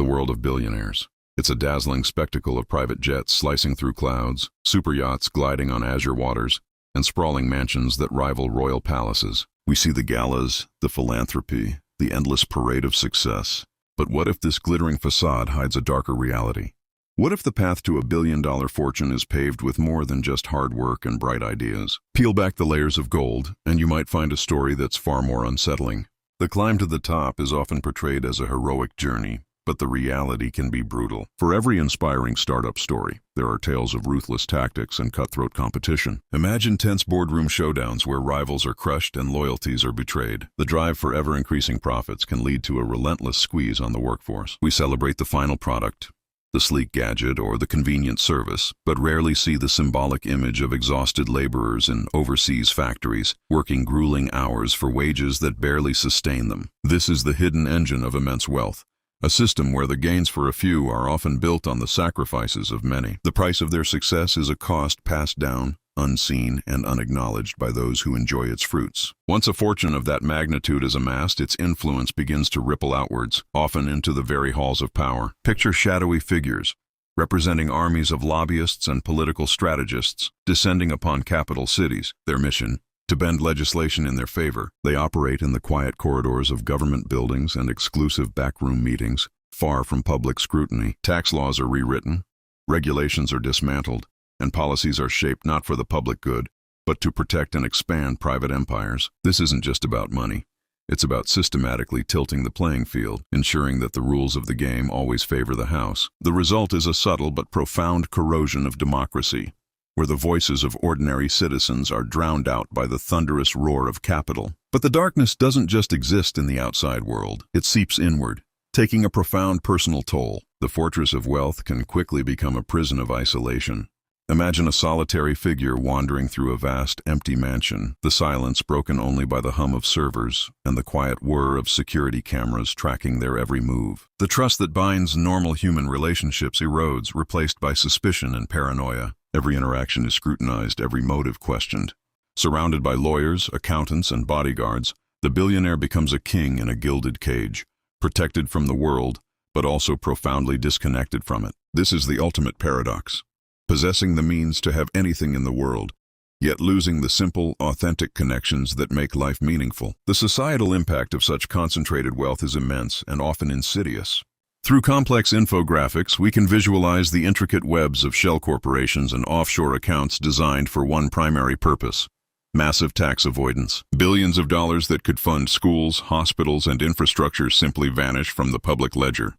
the world of billionaires. It's a dazzling spectacle of private jets slicing through clouds, super yachts gliding on azure waters, and sprawling mansions that rival royal palaces. We see the galas, the philanthropy, the endless parade of success. But what if this glittering facade hides a darker reality? What if the path to a billion-dollar fortune is paved with more than just hard work and bright ideas? Peel back the layers of gold, and you might find a story that's far more unsettling. The climb to the top is often portrayed as a heroic journey, but the reality can be brutal. For every inspiring startup story, there are tales of ruthless tactics and cutthroat competition. Imagine tense boardroom showdowns where rivals are crushed and loyalties are betrayed. The drive for ever-increasing profits can lead to a relentless squeeze on the workforce. We celebrate the final product, the sleek gadget or the convenient service, but rarely see the symbolic image of exhausted laborers in overseas factories, working grueling hours for wages that barely sustain them. This is the hidden engine of immense wealth, a system where the gains for a few are often built on the sacrifices of many. The price of their success is a cost passed down, unseen and unacknowledged by those who enjoy its fruits. Once a fortune of that magnitude is amassed, its influence begins to ripple outwards, often into the very halls of power. Picture shadowy figures, representing armies of lobbyists and political strategists, descending upon capital cities. Their mission: to bend legislation in their favor. They operate in the quiet corridors of government buildings and exclusive backroom meetings, far from public scrutiny. Tax laws are rewritten, regulations are dismantled, and policies are shaped not for the public good, but to protect and expand private empires. This isn't just about money. It's about systematically tilting the playing field, ensuring that the rules of the game always favor the house. The result is a subtle but profound corrosion of democracy, where the voices of ordinary citizens are drowned out by the thunderous roar of capital. But the darkness doesn't just exist in the outside world. It seeps inward, taking a profound personal toll. The fortress of wealth can quickly become a prison of isolation. Imagine a solitary figure wandering through a vast, empty mansion, the silence broken only by the hum of servers and the quiet whir of security cameras tracking their every move. The trust that binds normal human relationships erodes, replaced by suspicion and paranoia. Every interaction is scrutinized, every motive questioned. Surrounded by lawyers, accountants, and bodyguards, the billionaire becomes a king in a gilded cage, protected from the world, but also profoundly disconnected from it. This is the ultimate paradox: possessing the means to have anything in the world, yet losing the simple, authentic connections that make life meaningful. The societal impact of such concentrated wealth is immense and often insidious. Through complex infographics, we can visualize the intricate webs of shell corporations and offshore accounts designed for one primary purpose: massive tax avoidance. Billions of dollars that could fund schools, hospitals, and infrastructure simply vanish from the public ledger.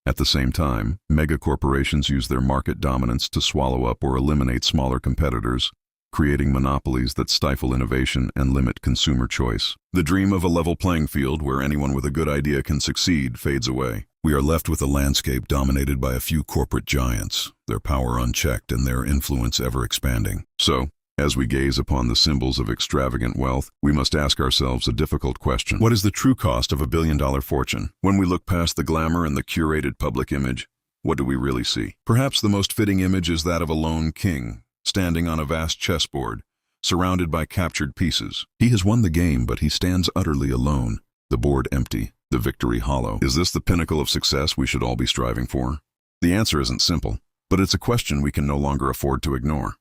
At the same time, megacorporations use their market dominance to swallow up or eliminate smaller competitors, creating monopolies that stifle innovation and limit consumer choice. The dream of a level playing field where anyone with a good idea can succeed fades away. We are left with a landscape dominated by a few corporate giants, their power unchecked and their influence ever expanding. So, as we gaze upon the symbols of extravagant wealth, we must ask ourselves a difficult question. What is the true cost of a billion-dollar fortune? When we look past the glamour and the curated public image, what do we really see? Perhaps the most fitting image is that of a lone king, standing on a vast chessboard, surrounded by captured pieces. He has won the game, but he stands utterly alone, the board empty, the victory hollow. Is this the pinnacle of success we should all be striving for? The answer isn't simple, but it's a question we can no longer afford to ignore.